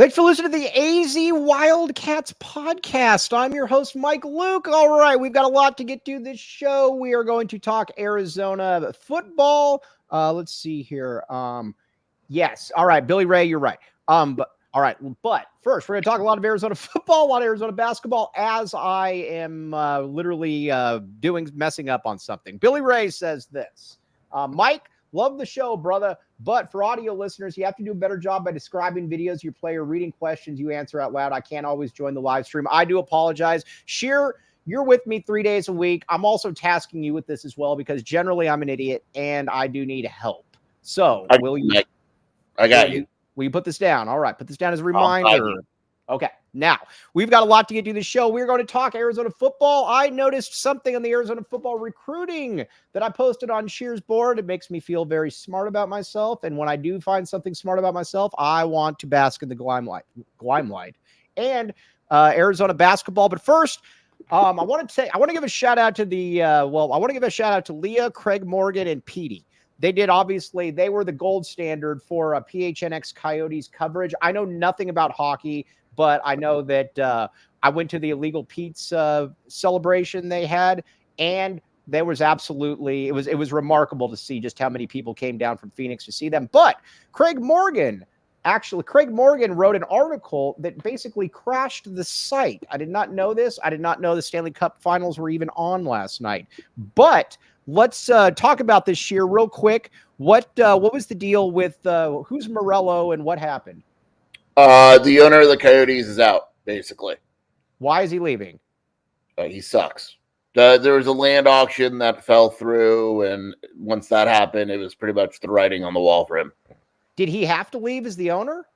Thanks for listening to the AZ Wildcats podcast. I'm your host, Mike Luke. All right, we've got a lot to get to this show. We are going to talk Arizona football. Let's see here. Yes. All right, Billy Ray, you're right. But first, we're going to talk a lot of Arizona football, a lot of Arizona basketball, as I am literally messing up on something. Billy Ray says this. Mike, love the show, brother. But for audio listeners, you have to do a better job by describing videos you play or reading questions you answer out loud. I can't always join the live stream. I do apologize. Scheer, you're with me 3 days a week. I'm also tasking you with this as well because generally I'm an idiot and I do need help. So I got you. Will you put this down? All right. Put this down as a reminder. Okay. Now, we've got a lot to get to this show. We're going to talk Arizona football. I noticed something on the Arizona football recruiting that I posted on Scheer's board. It makes me feel very smart about myself. And when I do find something smart about myself, I want to bask in the limelight. And Arizona basketball. But first, I want to give a shout out to Leah, Craig Morgan, and Petey. They were the gold standard for PHNX Coyotes coverage. I know nothing about hockey, but I know that I went to the Illegal Pete's celebration they had, and there was it was remarkable to see just how many people came down from Phoenix to see them. But Craig Morgan wrote an article that basically crashed the site. I did not know this. I did not know the Stanley Cup Finals were even on last night. But let's talk about this, Scheer, real quick. What was the deal with who's Meruelo and what happened? The owner of the Coyotes is out, basically. Why is he leaving? He sucks. There was a land auction that fell through, and once that happened, it was pretty much the writing on the wall for him. Did he have to leave as the owner?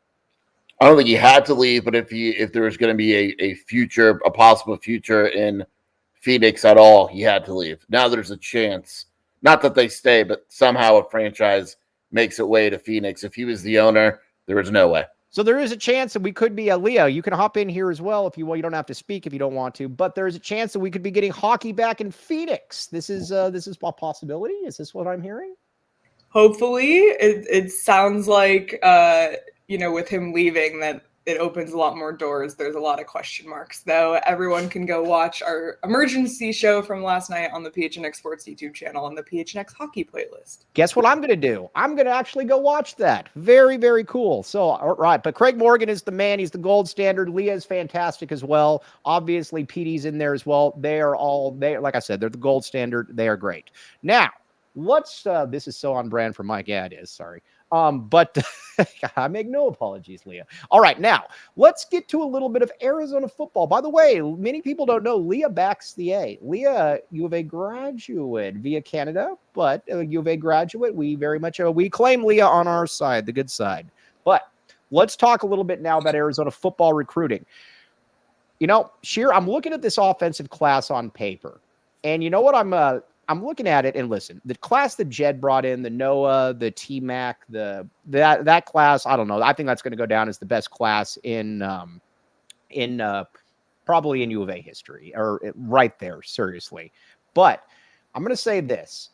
I don't think he had to leave, but if there was going to be a possible future in Phoenix at all, he had to leave. Now there's a chance, not that they stay, but somehow a franchise makes its way to Phoenix. If he was the owner, there was no way. So there is a chance that we could be Leo. You can hop in here as well if you want. You don't have to speak if you don't want to, but there is a chance that we could be getting hockey back in Phoenix. This is a possibility. Is this what I'm hearing? Hopefully, it sounds like with him leaving that it opens a lot more doors. There's a lot of question marks, though. Everyone can go watch our emergency show from last night on the PHNX Sports YouTube channel and the PHNX Hockey playlist. Guess what I'm going to do? I'm going to actually go watch that. Very, very cool. So, all right. But Craig Morgan is the man. He's the gold standard. Leah is fantastic as well. Obviously, Petey's in there as well. Like I said, they're the gold standard. They are great. Now, this is so on brand for Mike. Yeah, it is. Sorry. But I make no apologies, Leah. All right, now let's get to a little bit of Arizona football. By the way, many people don't know Leah backs the A. Leah, U of A graduate via Canada, but U of A graduate. We very much we claim Leah on our side, the good side. But let's talk a little bit now about Arizona football recruiting. Scheer, I'm looking at this offensive class on paper, and you know what I'm looking at it, and listen, the class that Jed brought in, the Noah, the T-Mac, that class, I don't know. I think that's going to go down as the best class in probably in U of A history, or right there, seriously. But I'm going to say this.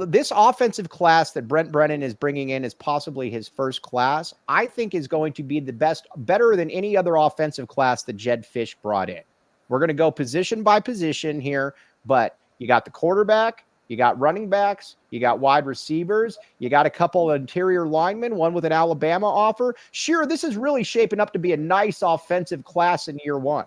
This offensive class that Brent Brennan is bringing in is possibly his first class, I think is going to be better than any other offensive class that Jed Fish brought in. We're going to go position by position here, but you got the quarterback, you got running backs, you got wide receivers, you got a couple of interior linemen, one with an Alabama offer. Sure, this is really shaping up to be a nice offensive class in year one.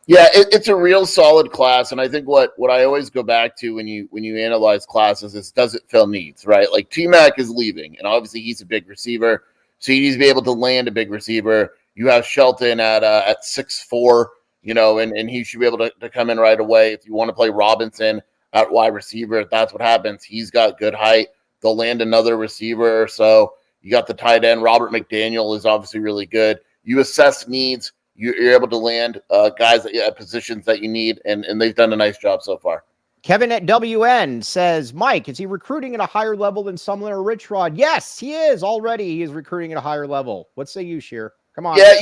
Yeah, it's a real solid class, and I think what I always go back to when you analyze classes is, does it fill needs, right? Like T-Mac is leaving, and obviously he's a big receiver, so you need to be able to land a big receiver. You have Shelton at 6'4", and he should be able to come in right away. If you want to play Robinson at wide receiver, if that's what happens, he's got good height. They'll land another receiver. So you got the tight end. Robert McDaniel is obviously really good. You assess needs. You're able to land guys at positions that you need, and they've done a nice job so far. Kevin at WN says, Mike, is he recruiting at a higher level than Sumlin or Rich Rod? Yes, he is already. He is recruiting at a higher level. What say you, Scheer? Come on. Yeah,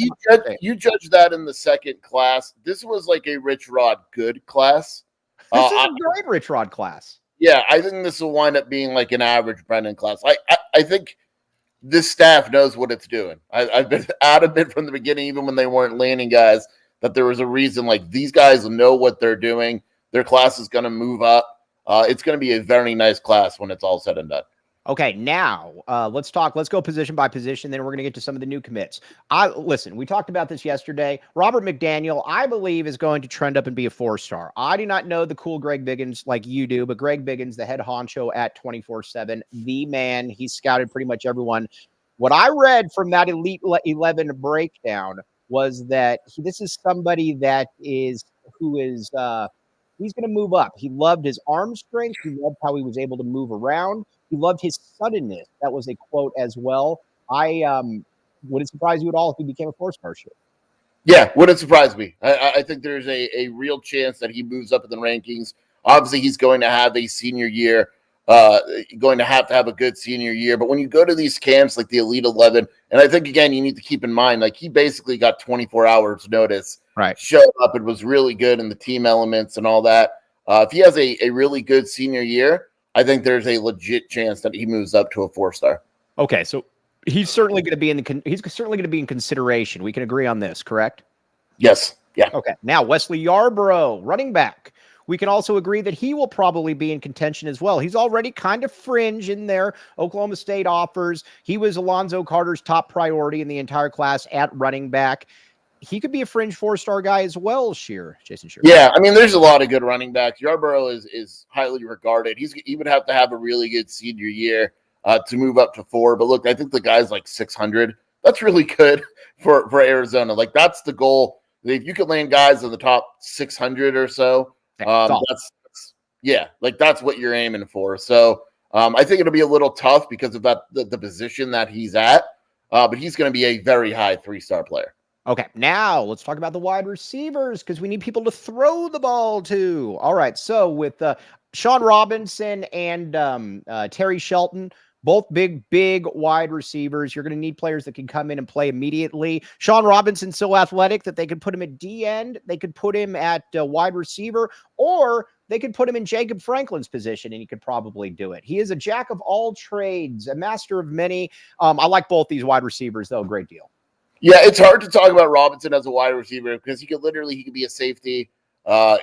you judge that in the second class. This was like a Rich Rod good class. This is a great Rich Rod class. Yeah, I think this will wind up being like an average Brennan class. I think this staff knows what it's doing. I've been adamant from the beginning, even when they weren't landing guys, that there was a reason. Like, these guys know what they're doing. Their class is going to move up. It's going to be a very nice class when it's all said and done. Okay, now let's go position by position. Then we're going to get to some of the new commits. Listen, we talked about this yesterday. Robert McDaniel, I believe, is going to trend up and be a 4-star. I do not know the cool Greg Biggins like you do, but Greg Biggins, the head honcho at 24/7, the man. He's scouted pretty much everyone. What I read from that Elite 11 breakdown was that this is somebody that he's going to move up. He loved his arm strength. He loved how he was able to move around. He loved his suddenness. That was a quote as well. Would it surprise you at all if he became a 4-star shooter? Yeah, wouldn't surprise me. I think there's a real chance that he moves up in the rankings. Obviously, he's going to have a senior year, going to have a good senior year. But when you go to these camps like the Elite 11, and I think, again, you need to keep in mind, like, he basically got 24 hours notice, right? Showed up and was really good in the team elements and all that. If he has a really good senior year, I think there's a legit chance that he moves up to a 4-star. Okay, so he's certainly going to be in consideration. We can agree on this, correct? Yes. Yeah. Okay. Now Wesley Yarbrough, running back. We can also agree that he will probably be in contention as well. He's already kind of fringe in there. Oklahoma State offers. He was Alonzo Carter's top priority in the entire class at running back. He could be a fringe 4-star guy as well, Jason Scheer. Yeah, I mean, there's a lot of good running backs. Yarbrough is highly regarded. He would have to have a really good senior year to move up to 4. But look, I think the guy's like 600. That's really good for Arizona. Like, that's the goal. If you could land guys in the top 600 or so, that's what you're aiming for. So I think it'll be a little tough because of the position that he's at. But he's going to be a very high 3-star player. Okay, now let's talk about the wide receivers because we need people to throw the ball to. All right, so with Sean Robinson and Terry Shelton, both big wide receivers, you're going to need players that can come in and play immediately. Sean Robinson's so athletic that they could put him at D end, they could put him at wide receiver, or they could put him in Jacob Franklin's position, and he could probably do it. He is a jack of all trades, a master of many. I like both these wide receivers, though. Great deal. Yeah, it's hard to talk about Robinson as a wide receiver because he could be a safety.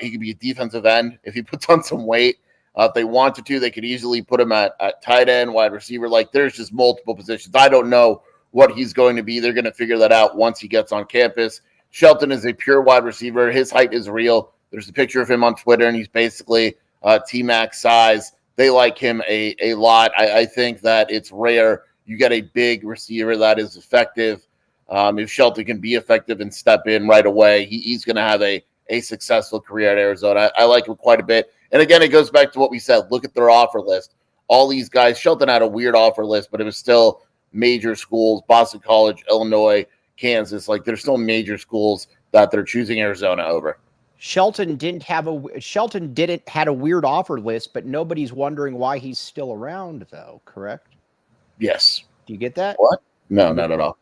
He could be a defensive end if he puts on some weight. If they wanted to, they could easily put him at tight end, wide receiver. Like, there's just multiple positions. I don't know what he's going to be. They're going to figure that out once he gets on campus. Shelton is a pure wide receiver. His height is real. There's a picture of him on Twitter, and he's basically T-Max size. They like him a lot. I think that it's rare you get a big receiver that is effective. If Shelton can be effective and step in right away, he's going to have a successful career at Arizona. I like him quite a bit. And again, it goes back to what we said. Look at their offer list. All these guys, Shelton had a weird offer list, but it was still major schools, Boston College, Illinois, Kansas. Like, there's still major schools that they're choosing Arizona over. Shelton didn't had a weird offer list, but nobody's wondering why he's still around, though, correct? Yes. Do you get that? What? No, not at all.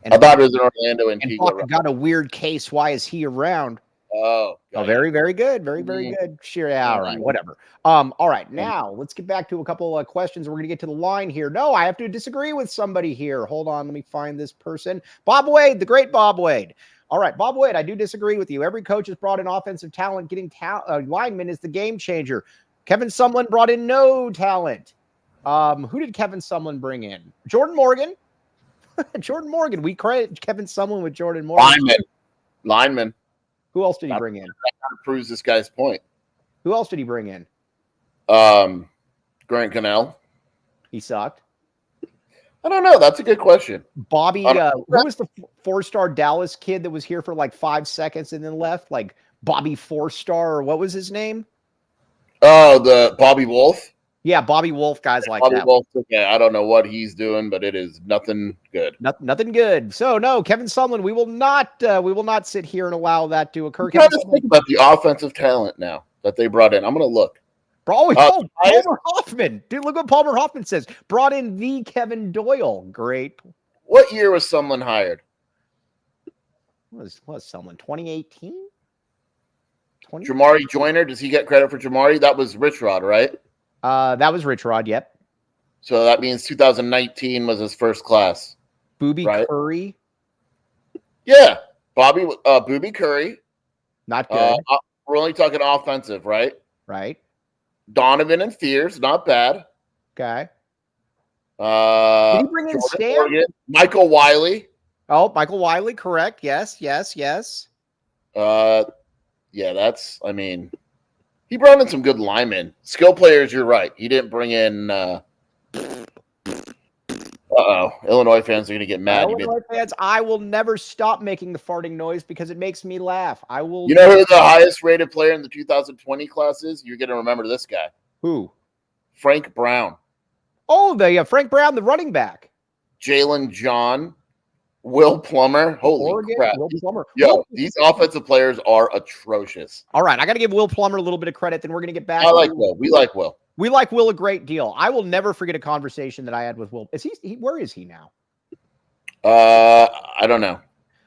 And I thought it was in Orlando and Antigua. Got a weird case. Why is he around? Oh, very, very good. Very, very good. Sure. Yeah, all right. Whatever. All right. Now let's get back to a couple of questions. We're going to get to the line here. No, I have to disagree with somebody here. Hold on. Let me find this person. Bob Wade, the great Bob Wade. All right, Bob Wade, I do disagree with you. Every coach has brought in offensive talent. Getting linemen is the game changer. Kevin Sumlin brought in no talent. Who did Kevin Sumlin bring in? Jordan Morgan. Jordan Morgan. We credit Kevin Sumlin with Jordan Morgan. Lineman. Who else did he bring in? That kind of proves this guy's point. Who else did he bring in? Grant Cannell. He sucked. I don't know. That's a good question. Bobby, who was the 4-star Dallas kid that was here for like 5 seconds and then left? Like Bobby 4-star, or what was his name? Oh, the Bobby Wolf. Yeah, Bobby Wolf, guys like Bobby that. Wolf, okay, I don't know what he's doing, but it is nothing good. Nothing good. So no, Kevin Sumlin, we will not sit here and allow that to occur. I'm trying to think about the offensive talent now that they brought in. I'm going to look. Palmer Hoffman. Dude, look what Palmer Hoffman says. Brought in the Kevin Doyle. Great. What year was Sumlin hired? Was Sumlin 2018? Jamari Joyner. Does he get credit for Jamari? That was Rich Rod, right? That was Rich Rod. Yep. So that means 2019 was his first class. Booby right? Curry. Yeah. Booby Curry. Not good. We're only talking offensive, right? Right. Donovan and Fears, not bad. Okay. Did he bring in Stan? Michael Wiley. Oh, Michael Wiley, correct. Yes. Yeah, that's, I mean, he brought in some good linemen. Skill players, you're right. He didn't bring in Illinois fans are going to get mad. Illinois fans, I will never stop making the farting noise because it makes me laugh. I will. You know who the highest rated player in the 2020 class is? You're going to remember this guy. Who? Frank Brown. Oh, Frank Brown, the running back. Jalen John. Will Plummer. Holy Oregon, crap. Will Plummer. These offensive players are atrocious. All right, I got to give Will Plummer a little bit of credit. Then we're going to get back. I like Will. We like Will. We like Will a great deal. I will never forget a conversation that I had with Will. Is he where is he now? I don't know.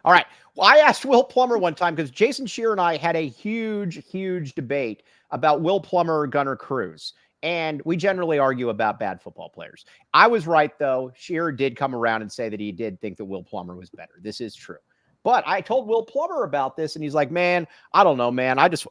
All right. Well, I asked Will Plummer one time because Jason Scheer and I had a huge debate about Will Plummer or Gunnar Cruz. And we generally argue about bad football players. I was right, though. Scheer did come around and say that he did think that Will Plummer was better. This is true. But I told Will Plummer about this, and he's like, man, I don't know, man. I just,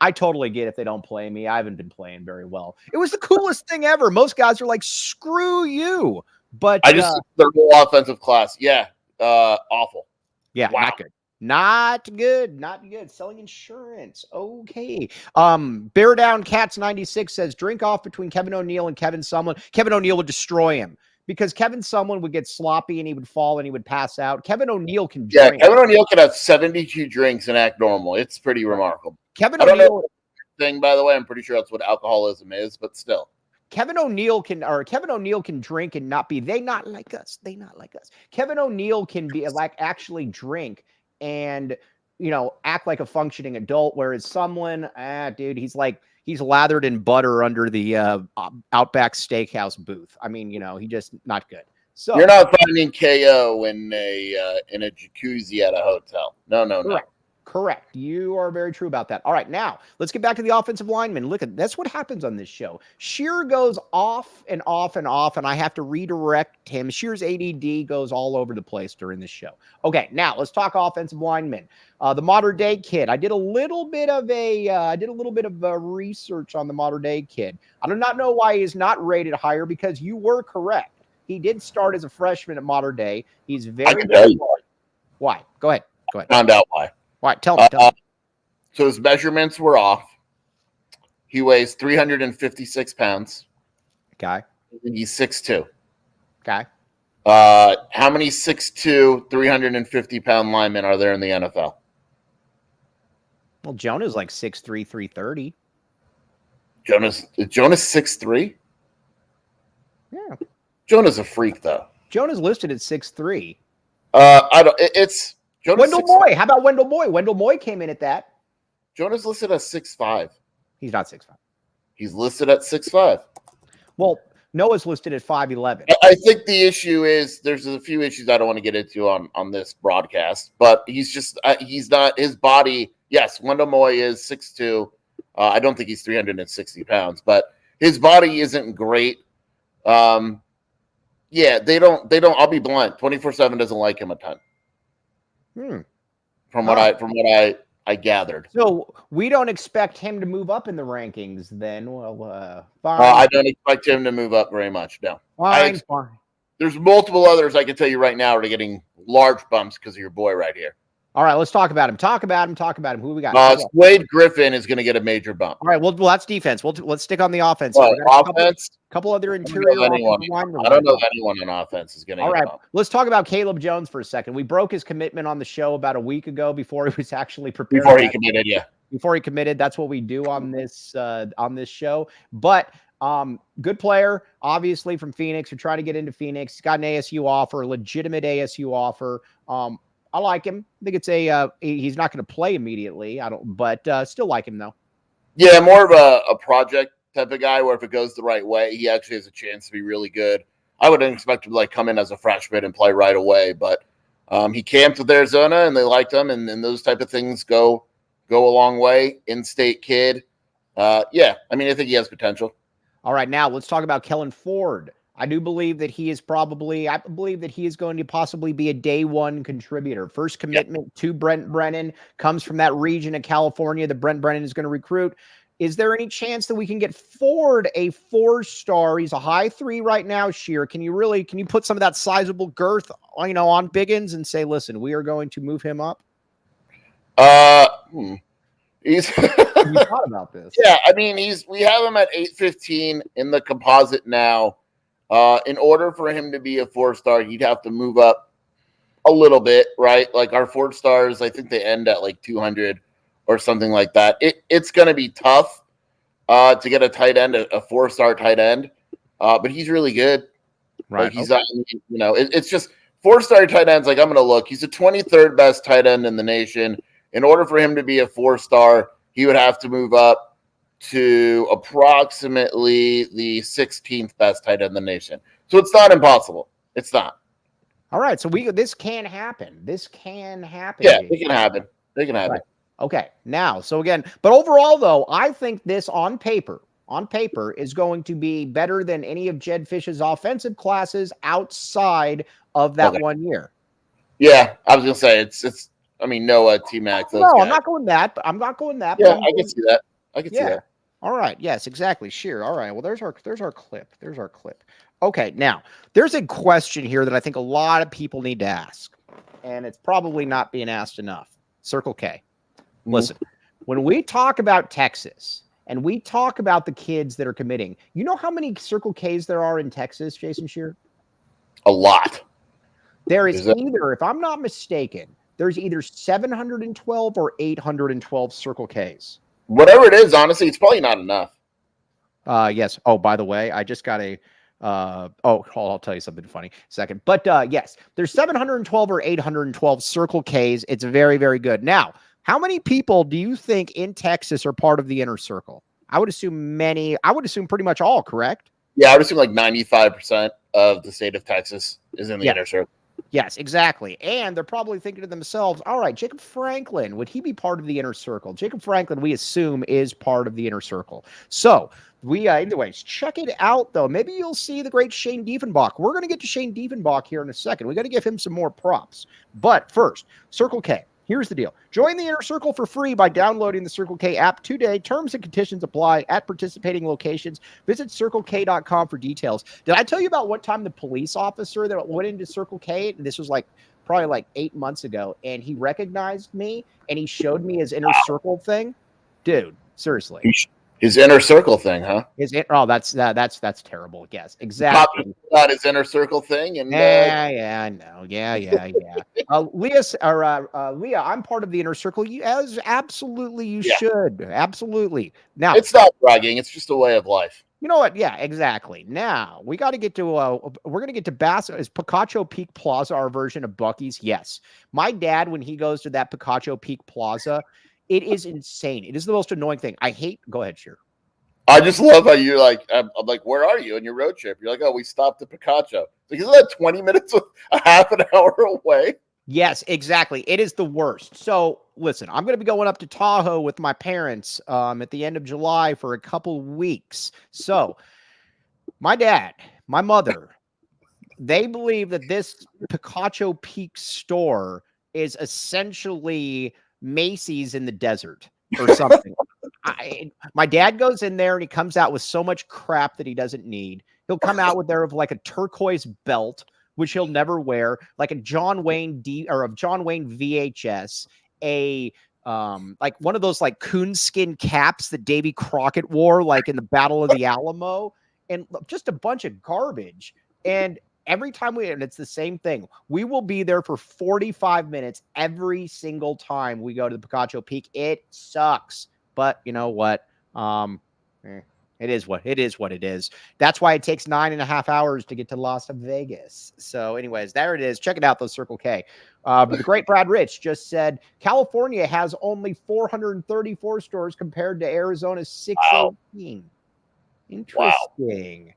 I totally get if they don't play me. I haven't been playing very well. It was the coolest thing ever. Most guys are like, screw you. But I just, their whole offensive class. Yeah. Awful. Yeah. Wow. Not good. Selling insurance. Okay. Bear Down Cats 96 says drink off between Kevin O'Neill and Kevin Sumlin. Kevin O'Neill would destroy him because Kevin Sumlin would get sloppy and he would fall and he would pass out. Kevin O'Neill can drink. Kevin O'Neill could have 72 drinks and act normal. It's pretty remarkable. Kevin O'Neill thing, by the way, I'm pretty sure that's what alcoholism is, but still. Kevin O'Neill can drink and not be, they not like us. Kevin O'Neill can be like actually drink and, act like a functioning adult, whereas someone, dude, he's lathered in butter under the Outback Steakhouse booth. I mean, he just not good. So you're not finding KO in a jacuzzi at a hotel. No. Correct. You are very true about that. All right, now let's get back to the offensive lineman. Look that's what happens on this show. Scheer goes off and off and off, and I have to redirect him. Scheer's ADD goes all over the place during this show. Okay, now let's talk offensive linemen. The modern day kid. I did a little bit of research on the modern day kid. I do not know why he's not rated higher because you were correct. He did start as a freshman at modern day. He's very. I can tell you why. Go ahead. Found out why. All right, tell me. So his measurements were off. He weighs 356 pounds. Okay. He's 6'2". Okay. How many 6'2", 350-pound linemen are there in the NFL? Well, Jonah's like 6'3", 330. Jonah's 6'3"? Yeah. Jonah's a freak, though. Jonah's listed at 6'3". It's Jonah's Wendell Moy. How about Wendell Moy? Wendell Moy came in at that. Jonah's listed at 6'5". He's not 6'5". He's listed at 6'5". Well, Noah's listed at 5'11". I think the issue is there's a few issues I don't want to get into on this broadcast, but he's not his body. Yes, Wendell Moy is 6'2". I don't think he's 360 pounds, but his body isn't great. Yeah, they don't. I'll be blunt. 24/7 doesn't like him a ton. From what I gathered. So we don't expect him to move up in the rankings then. Well, fine. I don't expect him to move up very much. No. Fine. There's multiple others I can tell you right now are getting large bumps because of your boy right here. All right, let's talk about him. Talk about him. Who we got? Wade Griffin is going to get a major bump. All right, well, that's defense. Let's stick on the offense. Offense? Couple other interior. I don't know if anyone on offense is going to. All right, let's talk about Caleb Jones for a second. We broke his commitment on the show about a week ago before he was actually prepared. Before he committed, yeah. Before he committed, that's what we do on this show. But good player, obviously from Phoenix. We're trying to get into Phoenix. He's got an ASU offer, a legitimate ASU offer. I like him. I think it's he's not going to play immediately. But still like him though. Yeah, more of a project type of guy where if it goes the right way, he actually has a chance to be really good. I wouldn't expect him to come in as a freshman and play right away, but he camped with Arizona and they liked him, and those type of things go a long way. In-state kid. Yeah, I mean, I think he has potential. All right, now let's talk about Kellen Ford. I do believe that he is probably, I believe that he is going to possibly be a day one contributor. First commitment to Brent Brennan comes from that region of California that Brent Brennan is going to recruit. Is there any chance that we can get Ford a 4-star? He's a high 3 right now, Scheer. Can you put some of that sizable girth, on Biggins and say, listen, we are going to move him up? He's You thought about this? Yeah, I mean, we have him at 815 in the composite now. In order for him to be a 4-star, he'd have to move up a little bit, right? Like our 4-stars, I think they end at like 200 or something like that. It's going to be tough to get a tight end, a 4-star tight end, but he's really good. Right. Like he's, it's just 4-star tight ends. Like I'm going to look. He's the 23rd best tight end in the nation. In order for him to be a 4-star, he would have to move up to approximately the 16th best tight end in the nation. So it's not impossible. It's not. All right. So this can happen. This can happen. Yeah, it can happen. It can happen. Right. Okay. Now, so again, but overall though, I think this on paper is going to be better than any of Jed Fish's offensive classes outside of that 1 year. Yeah, I was gonna say it's. I mean, Noah, T-Mac. No, guys. I'm not going that. I'm not going that. Yeah, I can see that. I can see that. All right. Yes, exactly. Scheer. All right. Well, there's our clip. There's our clip. Okay. Now, there's a question here that I think a lot of people need to ask, and it's probably not being asked enough. Circle K. Listen, when we talk about Texas and we talk about the kids that are committing, you know how many Circle Ks there are in Texas, Jason Scheer? A lot. There is either, if I'm not mistaken, there's either 712 or 812 Circle Ks. Whatever it is, honestly, it's probably not enough. Yes. Oh, by the way, I just got I'll tell you something funny in a second. But yes, there's 712 or 812 Circle Ks. It's very, very good. Now, how many people do you think in Texas are part of the inner circle? I would assume many. I would assume pretty much all, correct? Yeah, I would assume like 95% of the state of Texas is in the inner circle. Yes, exactly. And they're probably thinking to themselves, all right, Jacob Franklin, would he be part of the inner circle? Jacob Franklin, we assume, is part of the inner circle. So we, anyways, check it out, though. Maybe you'll see the great Shane Diefenbach. We're going to get to Shane Diefenbach here in a second. We got to give him some more props. But first, Circle K. Here's the deal. Join the Inner Circle for free by downloading the Circle K app today. Terms and conditions apply at participating locations. Visit CircleK.com for details. Did I tell you about one time the police officer that went into Circle K? This was probably like 8 months ago, and he recognized me, and he showed me his Inner Circle thing. Dude, seriously. His inner circle thing, huh? That's terrible. Yes, exactly. About his inner circle thing, and I know. Yeah. Leah, I'm part of the inner circle. Absolutely, you should. Absolutely. Now, it's not bragging; it's just a way of life. You know what? Yeah, exactly. Now we got to get to. We're gonna get to Bass. Is Picacho Peak Plaza our version of Buc-ee's? Yes. My dad, when he goes to that Picacho Peak Plaza, it is insane. It is the most annoying thing. I hate. Go ahead, Scheer. I just love how you're like, I'm like, where are you on your road trip? You're like, oh, we stopped at Picacho. Like, isn't that 20 minutes, a half an hour away? Yes, exactly. It is the worst. So listen, I'm going to be going up to Tahoe with my parents at the end of July for a couple weeks. So my dad, my mother, they believe that this Picacho Peak store is essentially Macy's in the desert or something. My dad goes in there and he comes out with so much crap that he doesn't need. He'll come out with like a turquoise belt, which he'll never wear, like a John Wayne VHS, like one of those like coonskin caps that Davy Crockett wore, like in the Battle of the Alamo, and just a bunch of garbage. And every time and it's the same thing. We will be there for 45 minutes every single time we go to the Picacho Peak. It sucks, but you know what? It is what it is. That's why it takes 9.5 hours to get to Las Vegas. So anyways, there it is. Check it out, those Circle K. The great Brad Rich just said California has only 434 stores compared to Arizona's 618. Wow. Interesting. Wow.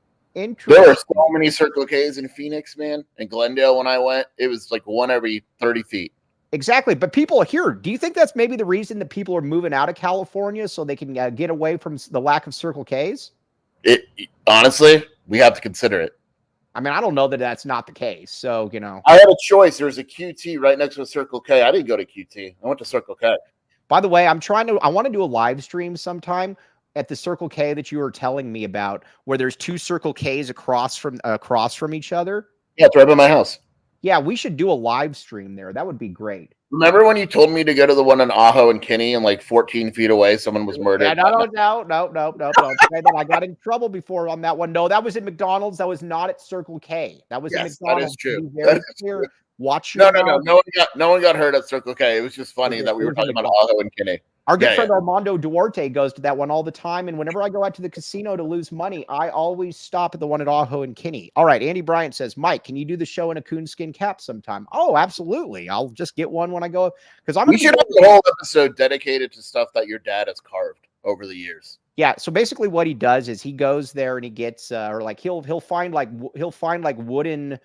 There were so many Circle Ks in Phoenix, man. And Glendale, when I went, it was like one every 30 feet. Exactly. But people here, do you think that's maybe the reason that people are moving out of California so they can get away from the lack of Circle Ks? Honestly, we have to consider it. I mean, I don't know that that's not the case. So, I had a choice. There's a QT right next to a Circle K. I didn't go to QT. I went to Circle K. By the way, I want to do a live stream sometime at the Circle K that you were telling me about, where there's 2 Circle Ks across from each other. Yeah, it's right by my house. Yeah, we should do a live stream there. That would be great. Remember when you told me to go to the one in Ajo and Kinney, and like 14 feet away, someone was murdered? Yeah, no. I got in trouble before on that one. No, that was at McDonald's. That was not at Circle K. That was at McDonald's. That is true. That is true. Watch your No. No one got hurt at Circle K. It was just funny that we were talking about Ajo and Kinney. Our good friend Armando Duarte goes to that one all the time, and whenever I go out to the casino to lose money, I always stop at the one at Ajo and Kinney. All right, Andy Bryant says, Mike, can you do the show in a coonskin cap sometime? Oh, absolutely. I'll just get one when I go, because we should have the whole episode dedicated to stuff that your dad has carved over the years. Yeah, so basically what he does is he goes there and he gets he'll find wooden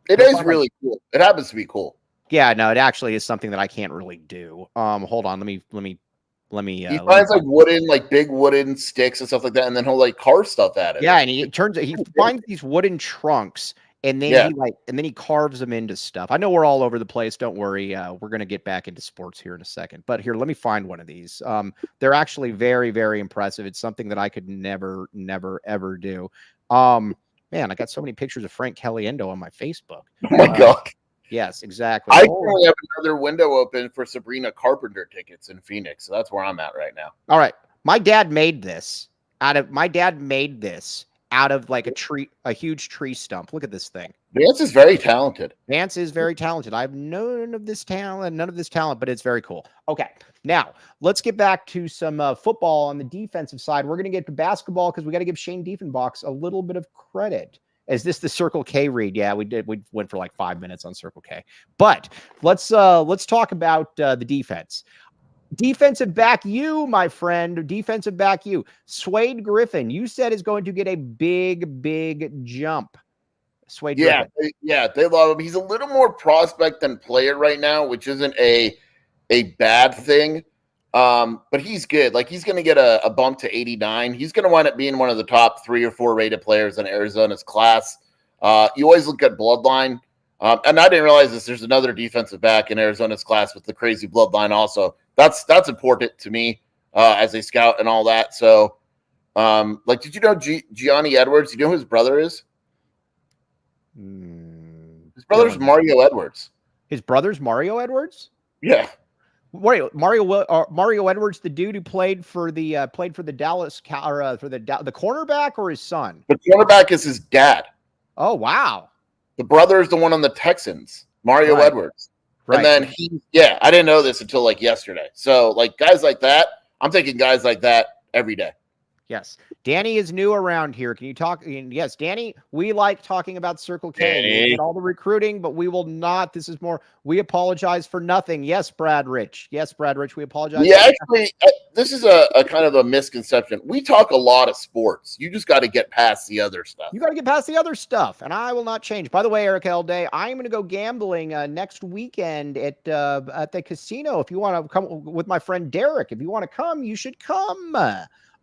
It is really cool. It happens to be cool. Yeah, no, it actually is something that I can't really do. Hold on, let me. He finds big wooden sticks and stuff like that, and then he'll carve stuff at it. Yeah, and he finds these wooden trunks, and then he carves them into stuff. I know we're all over the place. Don't worry. We're gonna get back into sports here in a second. But here, let me find one of these. They're actually very, very impressive. It's something that I could never, ever do. Man, I got so many pictures of Frank Caliendo on my Facebook. Oh my God. Yes, exactly. I currently have another window open for Sabrina Carpenter tickets in Phoenix, so that's where I'm at right now. All right, my dad made this out of a huge tree stump. Look at this thing. Vance is very talented. I have none of this talent, but it's very cool. Okay, now let's get back to some football on the defensive side. We're going to get to basketball because we got to give Shane Diefenbachs a little bit of credit. Is this the Circle K read? Yeah, we did. We went for like 5 minutes on Circle K. But let's talk about the defense. Defensive back you, my friend. Defensive back you. Swade Griffin, you said is going to get a big jump. Swade Griffin. Yeah, they love him. He's a little more prospect than player right now, which isn't a bad thing. But he's good. He's going to get a bump to 89. He's going to wind up being one of the top 3 or 4 rated players in Arizona's class. You always look at bloodline. And I didn't realize this. There's another defensive back in Arizona's class with the crazy bloodline also. That's important to me as a scout and all that. So, did you know Gianni Edwards? You know who his brother is? His brother's Mario Edwards. His brother's Mario Edwards? Yeah. Wait, Mario Edwards, the dude who played for the Dallas for the cornerback, or his son? The cornerback is his dad. Oh wow! The brother is the one on the Texans, Mario Edwards. Right. And then I didn't know this until yesterday. So guys like that, I'm taking guys like that every day. Yes. Danny is new around here. Can you talk? Yes, Danny, we like talking about Circle K. We get all the recruiting, but we will not. This is more, we apologize for nothing. Yes, Brad Rich. We apologize. Yeah, actually, this is a kind of a misconception. We talk a lot of sports. You just got to get past the other stuff. You got to get past the other stuff, and I will not change. By the way, Erika L. Day, I'm going to go gambling next weekend at the casino. If you want to come with my friend Derek, if you want to come, you should come.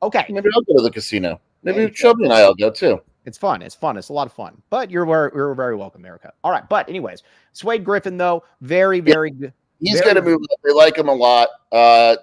Okay. Maybe I'll go to the casino. Maybe Shelby and I'll go too. It's fun. It's a lot of fun. But you're very welcome, Erika. All right. But anyways, Swade Griffin, though, very good. He's going to move up. They like him a lot.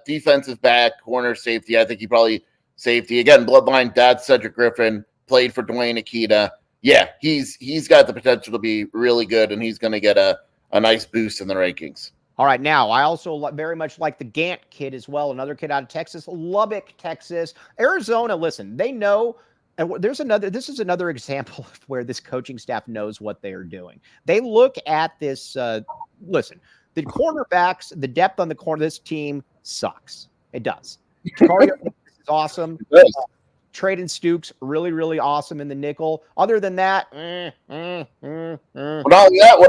Defensive back, corner, safety. I think he probably safety. Again, bloodline, dad Cedric Griffin, played for Dwayne Akita. Yeah, he's got the potential to be really good, and he's going to get a nice boost in the rankings. All right, now I also very much like the Gant kid as well, another kid out of Texas, Lubbock, Texas. Arizona, listen, they know, and this is another example of where this coaching staff knows what they are doing. They look at this, listen, the cornerbacks, the depth on the corner, this team sucks. It does. Takario is awesome. Traden Stukes, really awesome in the nickel. Other than that, What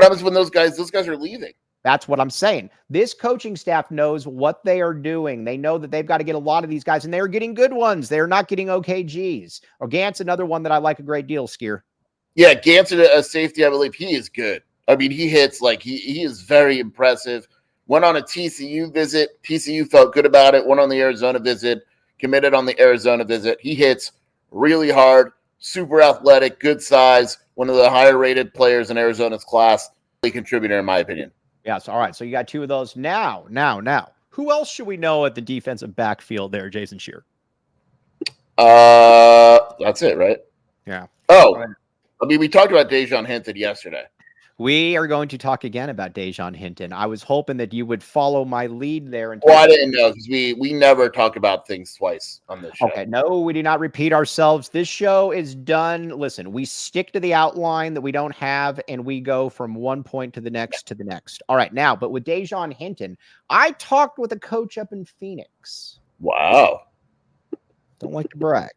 happens when those guys are leaving? That's what I'm saying. This coaching staff knows what they are doing. They know that they've got to get a lot of these guys, and they're getting good ones. They're not getting OKGs. Or Gant's another one that I like a great deal, Scheer. Yeah, Gant's a safety, I believe. He is good. I mean, he hits he is very impressive. Went on a TCU visit. TCU felt good about it. Went on the Arizona visit. Committed on the Arizona visit. He hits really hard. super athletic, good size, one of the higher rated players in Arizona's class, a contributor in my opinion. Yes. All right. So you got two of those. Now. Who else should we know at the defensive backfield there, Jason Scheer? That's it, right? Yeah. Oh, I mean, we talked about Dejon Hinton yesterday. We are going to talk again about Dejon Hinton. I was hoping that you would follow my lead there. And I didn't know because we never talk about things twice on this show. Okay, no, we do not repeat ourselves. This show is done. Listen, we stick to the outline that we don't have, and we go from one point to the next. All right, now, but with Dejon Hinton, I talked with a coach up in Phoenix. Wow. Don't like to brag.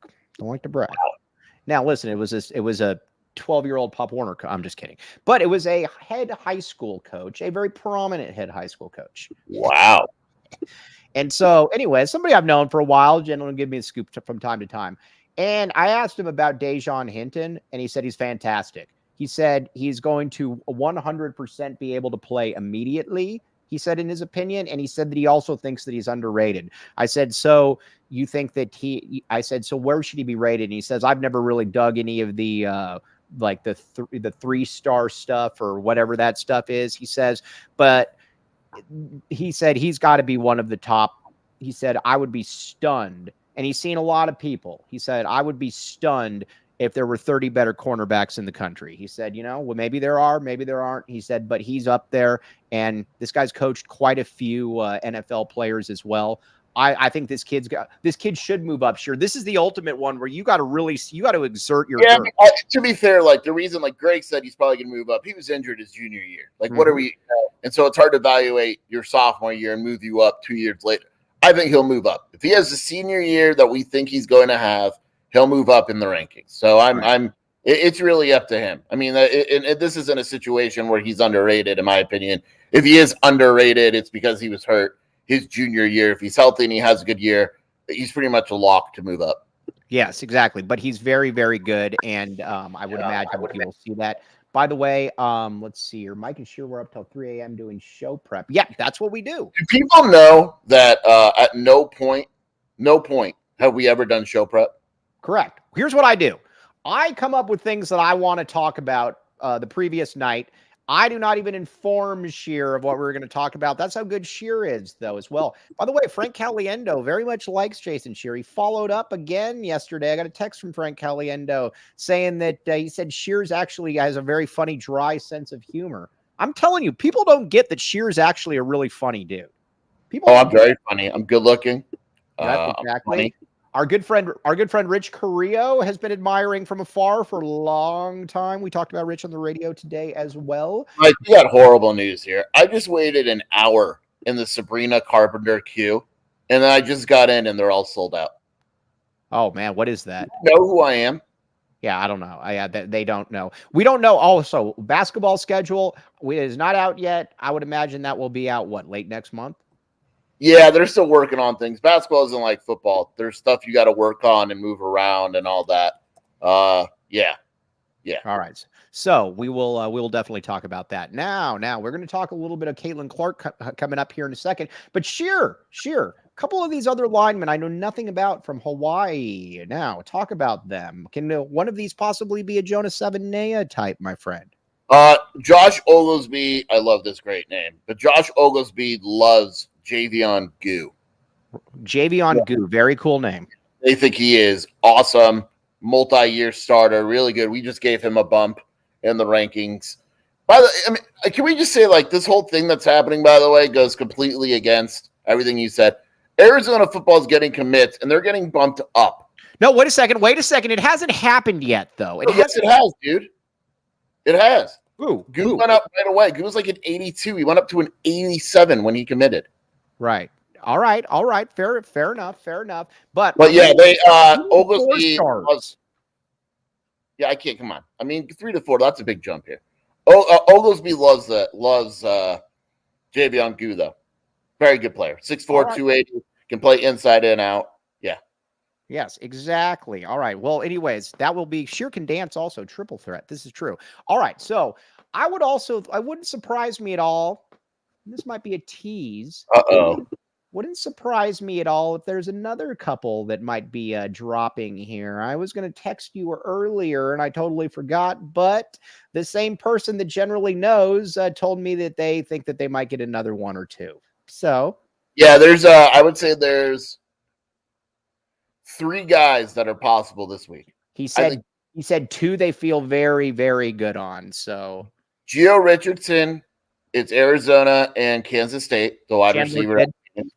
Now, listen, it was a 12-year-old Pop Warner. I'm just kidding. But it was a head high school coach, a very prominent head high school coach. Wow. And so, anyway, somebody I've known for a while, gentlemen give me a scoop from time to time. And I asked him about Dejon Hinton, and he said he's fantastic. He said he's going to 100% be able to play immediately, he said in his opinion, and he said that he also thinks that he's underrated. I said, so you think that I said, so where should he be rated? And he says, I've never really dug any of the like the 3-star stuff or whatever that stuff is. He says, but he said he's got to be one of the top. He said, I would be stunned. And he's seen a lot of people. He said, I would be stunned if there were 30 better cornerbacks in the country. He said, well, maybe there are, maybe there aren't. He said, but he's up there. And this guy's coached quite a few NFL players as well. I think this kid should move up. Sure. This is the ultimate one where you got to exert your. Yeah. To be fair, like the reason, like Greg said, he's probably going to move up. He was injured his junior year. Like, what are we? And so it's hard to evaluate your sophomore year and move you up 2 years later. I think he'll move up. If he has the senior year that we think he's going to have, he'll move up in the rankings. So it's really up to him. I mean, this isn't a situation where he's underrated, in my opinion. If he is underrated, it's because he was hurt his junior year. If he's healthy and he has a good year, he's pretty much a lock to move up. Yes, exactly. But he's very, very good. And I would imagine he will see that. By the way, let's see here. Mike and Scheer were up till 3 a.m. doing show prep. Yeah, that's what we do. Do people know that at no point have we ever done show prep? Correct. Here's what I do. I come up with things that I want to talk about the previous night. I do not even inform Scheer of what we're going to talk about. That's how good Scheer is, though, as well. By the way, Frank Caliendo very much likes Jason Scheer. He followed up again yesterday. I got a text from Frank Caliendo saying that he said Scheer's actually has a very funny, dry sense of humor. I'm telling you, people don't get that Scheer's actually a really funny dude. I'm very funny. I'm good looking. Exactly. Our good friend Rich Carrillo has been admiring from afar for a long time. We talked about Rich on the radio today as well. Mike, we got horrible news here. I just waited an hour in the Sabrina Carpenter queue, and then I just got in, and they're all sold out. Oh man, what is that? You know who I am? Yeah, I don't know. They don't know. We don't know. Also, basketball schedule is not out yet. I would imagine that will be out late next month. Yeah, they're still working on things. Basketball isn't like football. There's stuff you got to work on and move around and all that. Yeah. All right. So we will definitely talk about that. Now we're going to talk a little bit of Caitlin Clark coming up here in a second. But Scheer, a couple of these other linemen I know nothing about from Hawaii. Now talk about them. Can one of these possibly be a Jonas Savanea type, my friend? Josh Oglesby. I love this great name, but Josh Oglesby loves Javion Goo. Goo, very cool name. They think he is awesome, multi-year starter, really good. We just gave him a bump in the rankings. Can we just say, like, this whole thing that's happening, by the way, goes completely against everything you said. Arizona football is getting commits, and they're getting bumped up. No, wait a second. It hasn't happened yet, though. Yes, it has, dude. It has. Goo went up right away. Goo was like an 82. He went up to an 87 when he committed. Right. All right. Fair enough. But yeah, they Oglesby was. Yeah, I can't. Come on. I mean, 3 to 4. That's a big jump here. Oglesby loves Javion Goo though. Very good player. 6'4", 280. Can play inside and out. Yeah. Yes, exactly. All right. Well, anyways, that will be Scheer can dance also. Triple threat. This is true. All right. So I wouldn't surprise me at all. This might be a tease. Uh-oh. wouldn't surprise me at all if there's another couple that might be dropping here. I was going to text you earlier and I totally forgot, but the same person that generally knows told me that they think that they might get another one or two. So yeah, I would say there's 3 guys that are possible this week. he said 2 they feel very, very good on. So Gio Richardson, it's Arizona and Kansas State, the wide receiver. Kid.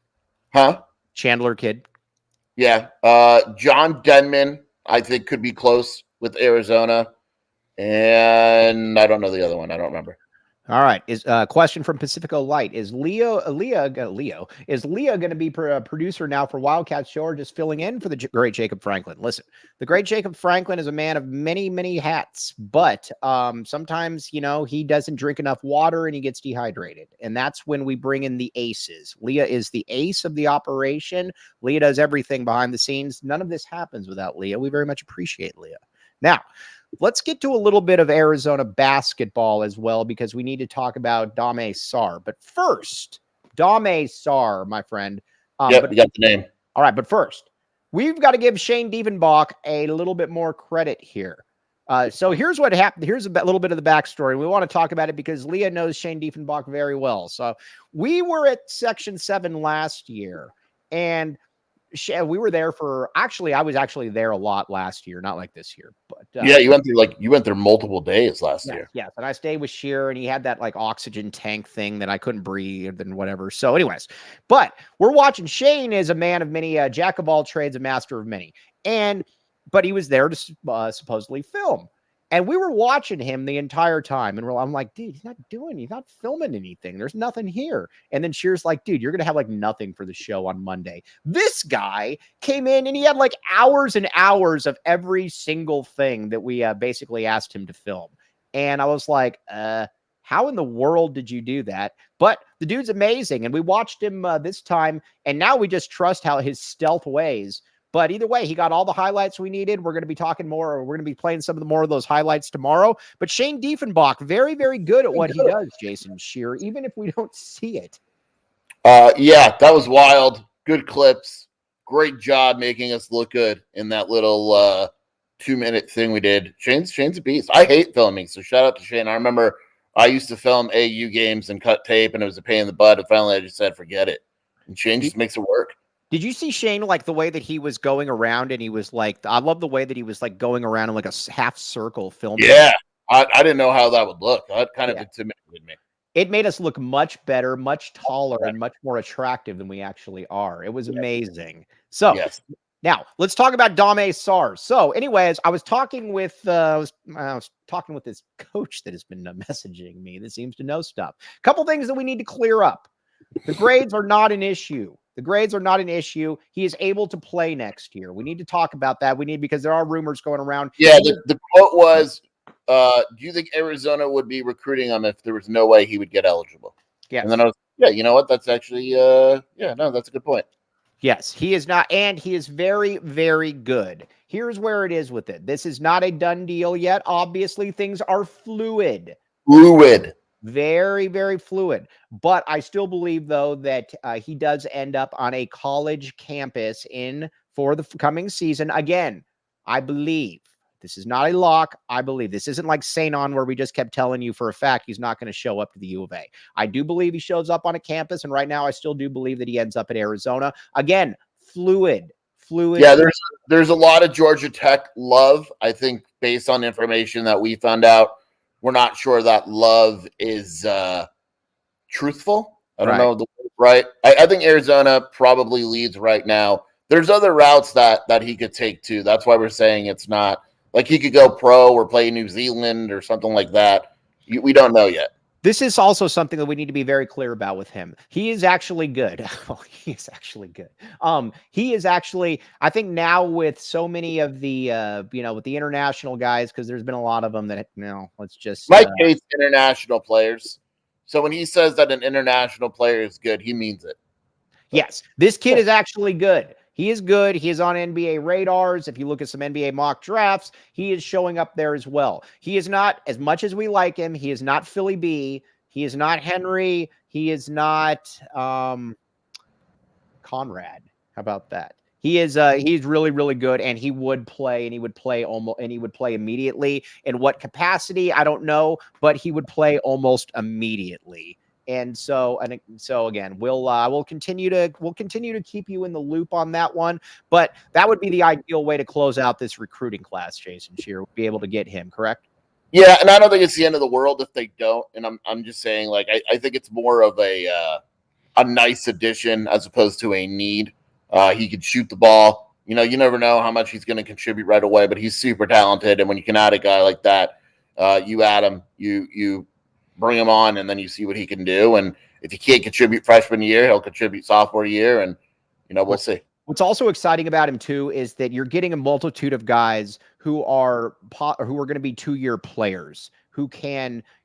Huh? Chandler Kid. Yeah. John Denman, I think, could be close with Arizona. And I don't know the other one. I don't remember. All right. Is question from Pacifico Light. Is Leah going to be a producer now for Wildcats Show, or just filling in for the great Jacob Franklin? Listen, the great Jacob Franklin is a man of many, many hats, but sometimes, he doesn't drink enough water and he gets dehydrated. And that's when we bring in the aces. Leah is the ace of the operation. Leah does everything behind the scenes. None of this happens without Leah. We very much appreciate Leah. Now, let's get to a little bit of Arizona basketball as well, because we need to talk about Dame Sarr. But first, Dame Sarr, my friend. We got the name. All right, but first, we've got to give Shane Diefenbach a little bit more credit here. So here's what happened. Here's a little bit of the backstory. We want to talk about it because Leah knows Shane Diefenbach very well. So we were at Section 7 last year, and we were there I was actually there a lot last year, not like this year, but yeah, you went there multiple days last year. Yes, and I stayed with Scheer, and he had that like oxygen tank thing that I couldn't breathe and whatever. So, anyways, but we're watching. Shane is a man of many, jack of all trades, a master of many, but he was there to supposedly film. And we were watching him the entire time. And I'm like, dude, he's not filming anything. There's nothing here. And then Scheer's like, dude, you're going to have like nothing for the show on Monday. This guy came in and he had like hours and hours of every single thing that we basically asked him to film. And I was like, how in the world did you do that? But the dude's amazing. And we watched him this time. And now we just trust how his stealth ways. But either way, he got all the highlights we needed. We're going to be talking more, or we're going to be playing some of the more of those highlights tomorrow. But Shane Diefenbach, very, very good at what he does, Jason Scheer, even if we don't see it. Yeah, that was wild. Good clips. Great job making us look good in that little 2-minute thing we did. Shane's a beast. I hate filming, so shout out to Shane. I remember I used to film AU games and cut tape, and it was a pain in the butt. And finally, I just said, forget it. And Shane just makes it work. Did you see Shane, like the way that he was going around, and he was like, I love the way that he was like going around in like a half circle filming. Yeah. I didn't know how that would look. That kind of intimidated me. It made us look much better, much taller, and much more attractive than we actually are. It was amazing. So now let's talk about Dame Sarr. So anyways, I was talking with this coach that has been messaging me that seems to know stuff. A couple things that we need to clear up. The grades are not an issue. He is able to play next year. We need to talk about that. Because there are rumors going around. Yeah, the quote was, do you think Arizona would be recruiting him if there was no way he would get eligible? Yeah. And then I was, you know what? That's actually, that's a good point. Yes, he is not. And he is very, very good. Here's where it is with it. This is not a done deal yet. Obviously, things are fluid. Very, very fluid. But I still believe, though, that he does end up on a college campus for the coming season. Again, I believe. This is not a lock. I believe. This isn't like St. On, where we just kept telling you for a fact he's not going to show up to the U of A. I do believe he shows up on a campus, and right now I still do believe that he ends up at Arizona. Again, fluid. Yeah, there's a lot of Georgia Tech love, I think, based on information that we found out. We're not sure that love is truthful. I don't know the word right. I think Arizona probably leads right now. There's other routes that he could take too. That's why we're saying it's not like he could go pro or play New Zealand or something like that. We don't know yet. This is also something that we need to be very clear about with him. He is actually good. He is actually good. He is actually, I think now with so many of the, with the international guys, because there's been a lot of them that, let's just. Mike hates international players. So when he says that an international player is good, he means it. Yes, this kid is actually good. He is good. He is on NBA radars. If you look at some NBA mock drafts, he is showing up there as well. He is not, as much as we like him, he is not Philly B. He is not Henry. He is not Conrad. How about that? He's really, really good, and he would play immediately. In what capacity, I don't know, but he would play almost immediately. And so again, we'll continue to keep you in the loop on that one. But that would be the ideal way to close out this recruiting class. Jason Scheer would be able to get him, correct? Yeah, and I don't think it's the end of the world if they don't. And I'm just saying, like, I think it's more of a nice addition as opposed to a need. He could shoot the ball. You know, you never know how much he's going to contribute right away, but he's super talented. And when you can add a guy like that, you add him, you bring him on, and then you see what he can do. And if he can't contribute freshman year, he'll contribute sophomore year, and we'll see. What's also exciting about him too is that you're getting a multitude of guys who are going to be 2-year players who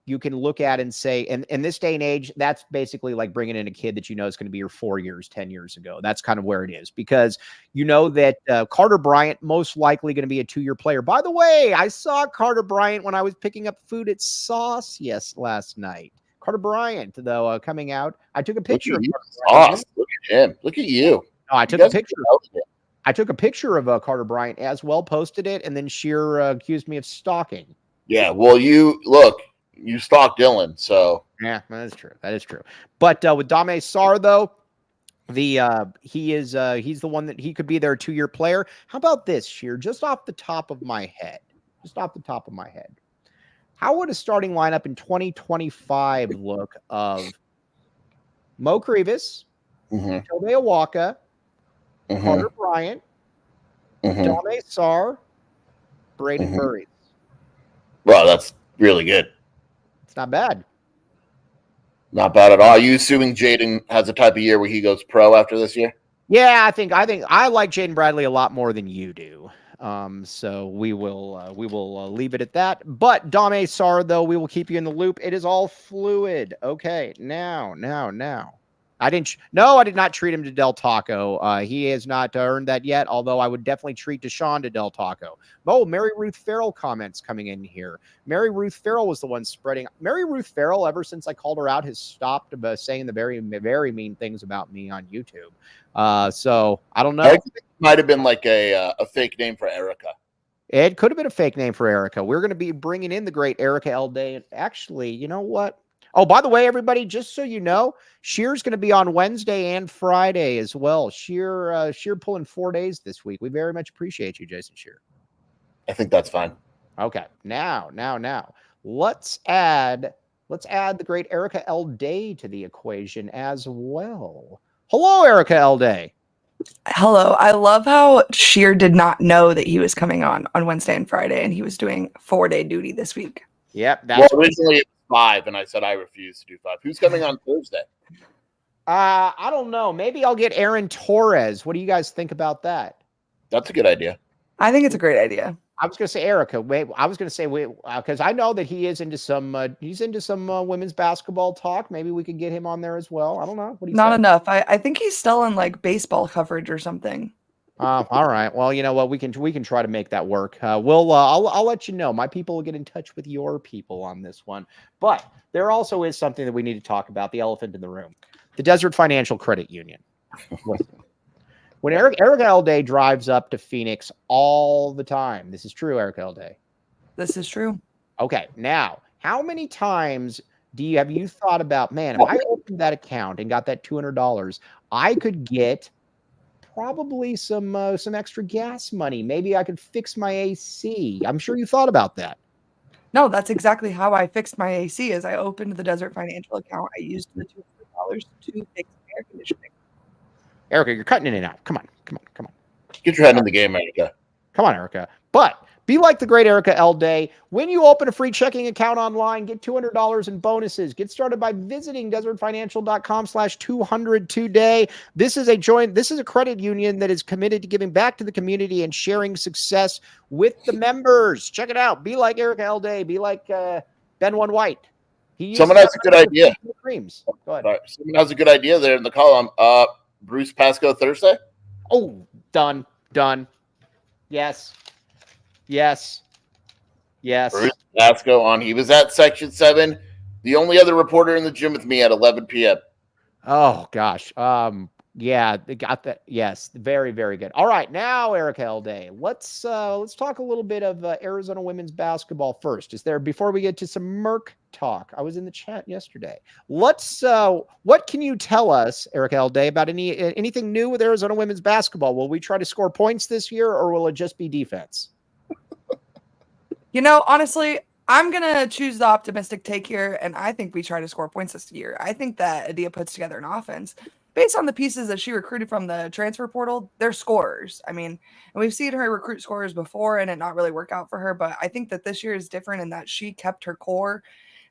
you can look at and say, and in this day and age, that's basically like bringing in a kid that is going to be your 4 years, 10 years ago. That's kind of where it is, because that Carter Bryant most likely going to be a 2-year player. By the way, I saw Carter Bryant when I was picking up food at Sauce last night. Carter Bryant, though, coming out. I took a picture of Sauce. Look at him. Look at you. I took a picture. I took a picture of Carter Bryant as well, posted it, and then Scheer accused me of stalking. Yeah, well, you stalked Dylan, so yeah, that is true. That is true. But with Dame Sarr, though, he's the one that he could be their 2-year player. How about this, Scheer? Just off the top of my head, how would a starting lineup in 2025 look of Mo Krivas, Tobe Awaka, Carter Bryant, Dame Sarr, Braden Burries? Wow, that's really good. It's not bad. Not bad at all. Are you assuming Jaden has a type of year where he goes pro after this year? Yeah, I think I like Jaden Bradley a lot more than you do. So we will leave it at that. But Dame Sarr, though, we will keep you in the loop. It is all fluid. Okay, now. I did not treat him to Del Taco. He has not earned that yet, although I would definitely treat Deshaun to Del Taco. Oh, Mary Ruth Farrell comments coming in here. Mary Ruth Farrell was the one spreading. Mary Ruth Farrell, ever since I called her out, has stopped saying the very, very mean things about me on YouTube. So I don't know. I think it might have been like a fake name for Erika. It could have been a fake name for Erika. We're going to be bringing in the great Erika L. Day. Actually, you know what? Oh, by the way, everybody, just so you know, Scheer's going to be on Wednesday and Friday as well. Scheer pulling 4 days this week. We very much appreciate you, Jason Scheer. I think that's fine. Okay. Now. Let's add the great Erika L. Day to the equation as well. Hello, Erika L. Day. Hello. I love how Scheer did not know that he was coming on Wednesday and Friday, and he was doing 4-day duty this week. Yep. Well, originally it was 5, and I said I refuse to do 5. Who's coming on Thursday? I don't know. Maybe I'll get Aaron Torres. What do you guys think about that? That's a good idea. I think it's a great idea. I was going to say Erika. Wait, I was going to say because I know that he is into some. He's into some women's basketball talk. Maybe we could get him on there as well. I don't know. What do you Not say? enough. I think he's still in like baseball coverage or something. All right. Well, you know what? We can try to make that work. I'll let you know. My people will get in touch with your people on this one. But there also is something that we need to talk about. The elephant in the room: the Desert Financial Credit Union. When Erika L. Day drives up to Phoenix all the time. This is true, Erika L. Day. This is true. Okay. Now, how many times have you thought about, man, if I opened that account and got that $200, I could get probably some extra gas money. Maybe I could fix my AC. I'm sure you thought about that. No, that's exactly how I fixed my AC. As I opened the Desert Financial account, I used the $200 to fix air conditioning. Erika, you're cutting in and out. Come on. Get your head in the game, Erika. Come on, Erika. But be like the great Erika L. Day. When you open a free checking account online, get $200 in bonuses. Get started by visiting desertfinancial.com/200 today. This is a credit union that is committed to giving back to the community and sharing success with the members. Check it out. Be like Erika L. Day. Be like Ben One White. Someone has a good idea. Creams. Go ahead. Right. Someone has a good idea there in the column. Bruce Pascoe Thursday? Oh, done. Yes. Bruce Pascoe on. He was at Section 7. The only other reporter in the gym with me at 11 p.m. Oh, gosh. Yeah, they got that. Yes, very, very good. All right, now Erika Elday, let's talk a little bit of Arizona women's basketball first. Is there before we get to some Merc talk? I was in the chat yesterday. Let's. What can you tell us, Erika Elday, about anything new with Arizona women's basketball? Will we try to score points this year, or will it just be defense? Honestly, I'm going to choose the optimistic take here, and I think we try to score points this year. I think that Adia puts together an offense. Based on the pieces that she recruited from the transfer portal, they're scorers. I mean, and we've seen her recruit scorers before and it not really work out for her, but I think that this year is different in that she kept her core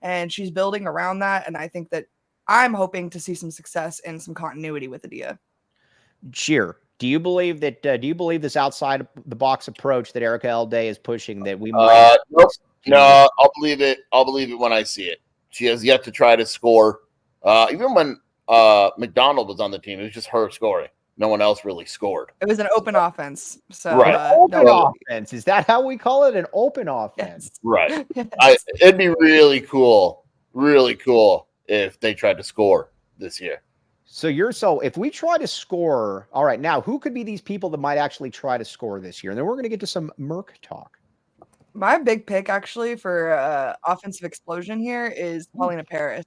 and she's building around that, and I think that I'm hoping to see some success and some continuity with Adia. Scheer, do you believe that? Do you believe this outside the box approach that Erika Elday is pushing that we might? Nope. No, I'll believe it. I'll believe it when I see it. She has yet to try to score. Even when McDonald was on the team, it was just her scoring. No one else really scored. It was an open offense. So Right. Open offense. Is that how we call it? An open offense. Yes. Right. Yes. It'd be really cool if they tried to score this year. So if we try to score, all right, now who could be these people that might actually try to score this year? And then we're going to get to some Merc talk. My big pick actually for offensive explosion here is Paulina Paris.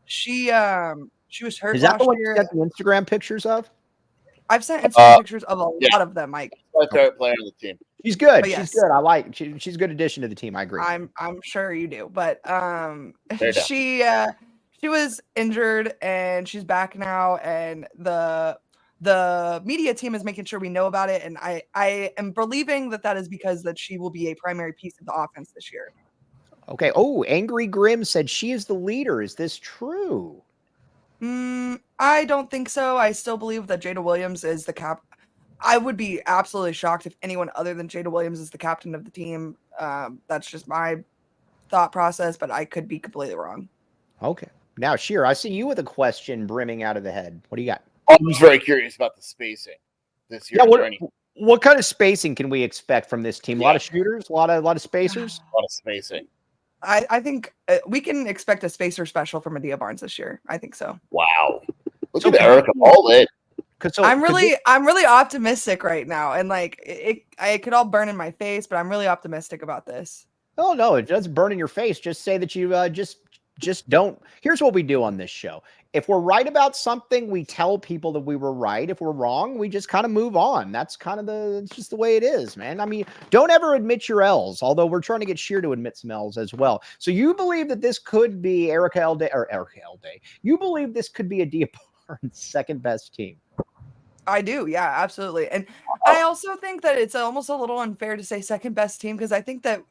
She was hurt Is that last the one year. you got the Instagram pictures of? I've sent Instagram pictures of a lot of them, Mike. My favorite player on the team. She's good. But She's yes. good. I like. She's a good addition to the team. I agree. I'm sure you do, but Fair enough. she was injured and she's back now, and the media team is making sure we know about it, and I am believing that is because that she will be a primary piece of the offense this year. Okay. Oh, Angry Grim said she is the leader. Is this true? I don't think so. I still believe that Jada Williams is the cap. I would be absolutely shocked if anyone other than Jada Williams is the captain of the team. That's just my thought process, but I could be completely wrong. Okay. Now, Scheer, I see you with a question brimming out of the head. What do you got? I'm just very curious about the spacing this year. Yeah, what kind of spacing can we expect from this team? A lot of shooters, a lot of spacers. A lot of spacing. I think we can expect a spacer special from Adia Barnes this year. I think so. Wow. Look at Erika all in. I'm really optimistic right now, and like it could all burn in my face, but I'm really optimistic about this. Oh no, it doesn't burn in your face. Just say that you just don't. Here's what we do on this show. If we're right about something, we tell people that we were right. If we're wrong, we just kind of move on. That's kind of it's just the way it is, man. I mean, don't ever admit your L's, although we're trying to get Scheer to admit some L's as well. So you believe that this could be Erika Elday. You believe this could be Adia Barnes' second best team. I do. Yeah, absolutely. And I also think that it's almost a little unfair to say second best team, because I think that,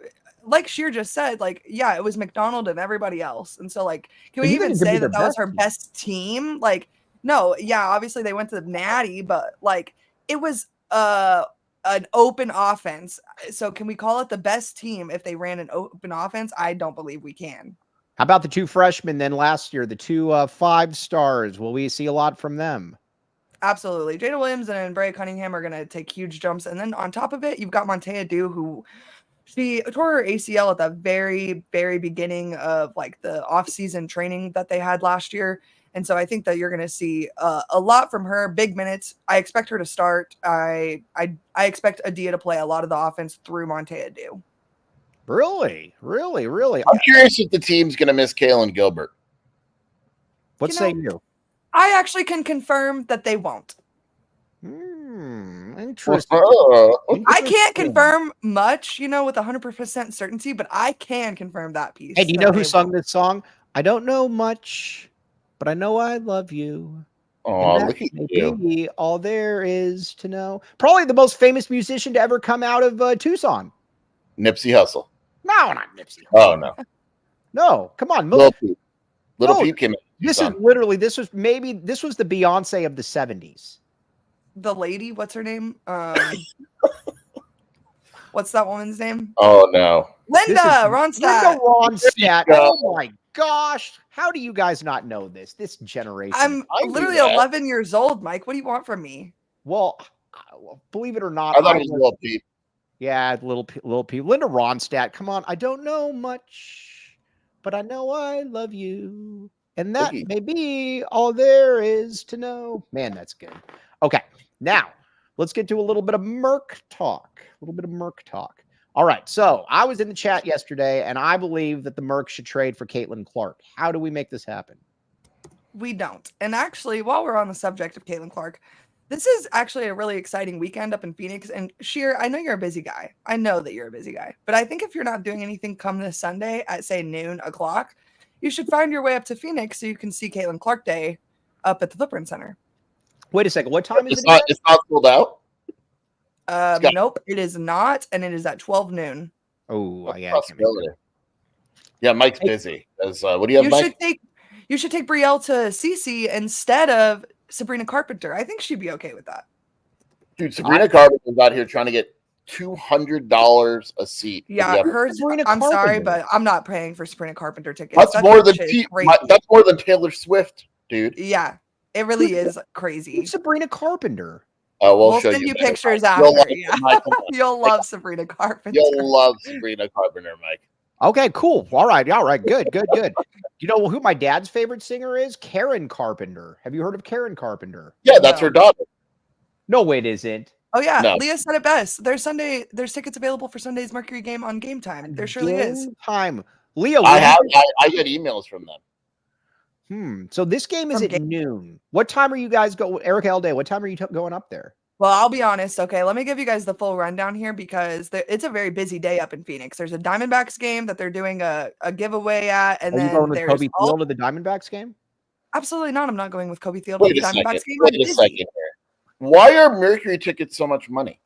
like Scheer just said, like, yeah, it was McDonald and everybody else. And so, like, can we even say that was her best team? Like, no, yeah, obviously they went to the Natty, but like it was an open offense. So can we call it the best team if they ran an open offense? I don't believe we can. How about the two freshmen then last year, the two 5 stars? Will we see a lot from them? Absolutely. Jada Williams and Brea Cunningham are going to take huge jumps. And then on top of it, you've got Montea Dew, who she tore her ACL at the very, very beginning of like the off-season training that they had last year. And so I think that you're going to see a lot from her, big minutes. I expect her to start. I expect Adia to play a lot of the offense through Montea Dew. Really? I'm curious if the team's going to miss Kaylin Gilbert. What say you? I actually can confirm that they won't. Interesting. I can't confirm much, with 100% certainty, but I can confirm that piece. Hey, do you know who sung this song? I don't know much, but I know I love you. Oh, look at you. All there is to know. Probably the most famous musician to ever come out of Tucson. Nipsey Hussle. No, not Nipsey Hussle. Oh, no. No, come on. Little Peep came in. This was the Beyonce of the 70s. The lady, what's her name? What's that woman's name? Oh, no. Linda Ronstadt. Oh, my gosh. How do you guys not know this? This generation. I'm literally 11 years old, Mike. What do you want from me? Well, believe it or not. I thought it was Little Peep. Yeah, little Peep. Linda Ronstadt. Come on. I don't know much, but I know I love you. And that may be all there is to know. Man, that's good. Okay, now let's get to a little bit of Merc talk. All right, so I was in the chat yesterday, and I believe that the Merc should trade for Caitlin Clark. How do we make this happen? We don't. And actually, while we're on the subject of Caitlin Clark, this is actually a really exciting weekend up in Phoenix. And Scheer, I know you're a busy guy. I know that you're a busy guy. But I think if you're not doing anything come this Sunday at, say, noon o'clock, you should find your way up to Phoenix so you can see Caitlin Clark Day up at the Footprint Center. Wait a second. What time is it? It's not sold out? Nope, it is not. And it is at 12 noon. Oh, yeah. Yeah, Mike's busy. What do you have, Mike? You should take Brielle to Cece instead of Sabrina Carpenter. I think she'd be okay with that. Dude, Sabrina Carpenter's out here trying to get $200 a seat. Yeah, I'm sorry, but I'm not paying for Sabrina Carpenter tickets. That's more than Taylor Swift, dude. Yeah, it really is crazy. Who's Sabrina Carpenter? We'll send you pictures after. You'll love Sabrina Carpenter. You'll love Sabrina Carpenter, Mike. Okay, cool. All right. Good. You know who my dad's favorite singer is? Karen Carpenter. Have you heard of Karen Carpenter? Yeah, that's her daughter. No, it isn't. Oh yeah, no. Leah said it best. There's tickets available for Sunday's Mercury game on Game Time. There surely is. Time. Leah, I get emails from them. So this game is at noon. What time are you guys going? Erika L. Day, what time are you going up there? Well, I'll be honest. Okay, let me give you guys the full rundown here because it's a very busy day up in Phoenix. There's a Diamondbacks game that they're doing a giveaway at, and then going with Kobe Field to the Diamondbacks game. Absolutely not. I'm not going with Kobe Field to the Diamondbacks game. Wait a second here. Why are Mercury tickets so much money?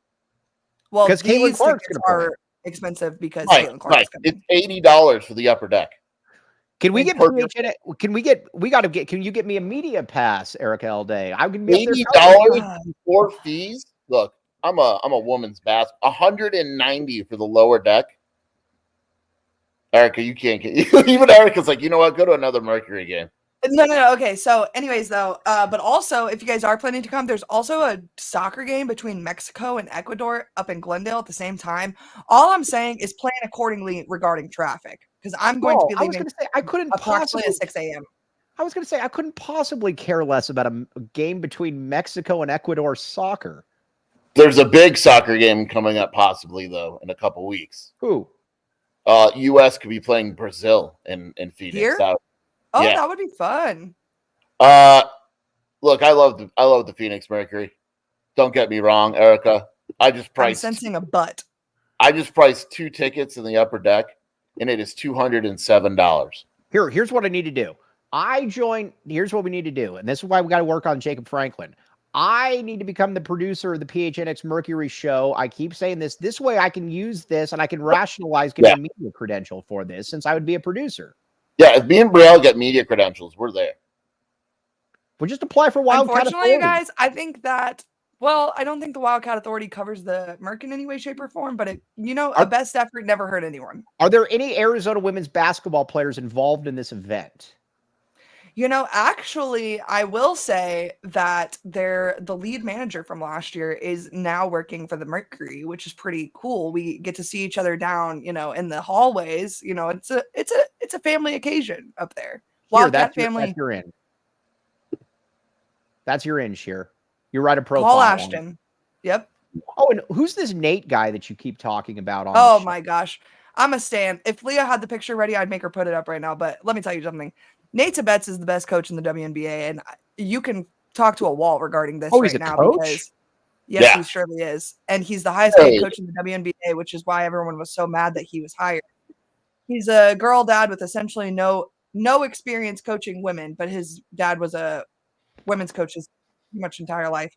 Well, these tickets are expensive because Caitlin Clark's coming. It's $80 for the upper deck. Can we get PHN? Can you get me a media pass, Erika L. Day? I can be $80 for fees. Look, I'm a woman's bass. $190 for the lower deck. Erika, you can't get even Erika's like, you know what? Go to another Mercury game. No. Okay. So, anyways, though, but also, if you guys are planning to come, there's also a soccer game between Mexico and Ecuador up in Glendale at the same time. All I'm saying is plan accordingly regarding traffic because I'm going to be leaving. I was going to say I couldn't possibly at 6 a.m. I was going to say I couldn't possibly care less about a game between Mexico and Ecuador soccer. There's a big soccer game coming up, possibly though, in a couple weeks. Who? U.S. could be playing Brazil in Phoenix. Here? Oh, yeah. That would be fun. Look, I love the Phoenix Mercury. Don't get me wrong, Erika. I'm sensing a butt. I just priced 2 tickets in the upper deck, and it is $207. Here's what I need to do. Here's what we need to do, and this is why we got to work on Jacob Franklin. I need to become the producer of the PHNX Mercury show. I keep saying this. This way I can use this, and I can rationalize getting a media credential for this, since I would be a producer. Yeah, if me and Brielle get media credentials, we're there. We'll just apply for Wildcat Authority. Unfortunately, you guys, I think that, I don't think the Wildcat Authority covers the Merc in any way, shape, or form, but a best effort never hurt anyone. Are there any Arizona women's basketball players involved in this event? Actually, I will say that the lead manager from last year is now working for the Mercury, which is pretty cool. We get to see each other down, in the hallways. It's a family occasion up there. Wildcat family. That's your in, Scheer. You write a profile. Paul Ashton. Yep. Oh, and who's this Nate guy that you keep talking about on Oh my gosh. I'm a stan. If Leah had the picture ready, I'd make her put it up right now. But let me tell you something. Nate Tabetz is the best coach in the WNBA, and you can talk to a wall regarding this right now because he surely is. And he's the highest paid coach in the WNBA, which is why everyone was so mad that he was hired. He's a girl dad with essentially no experience coaching women, but his dad was a women's coach his pretty much entire life.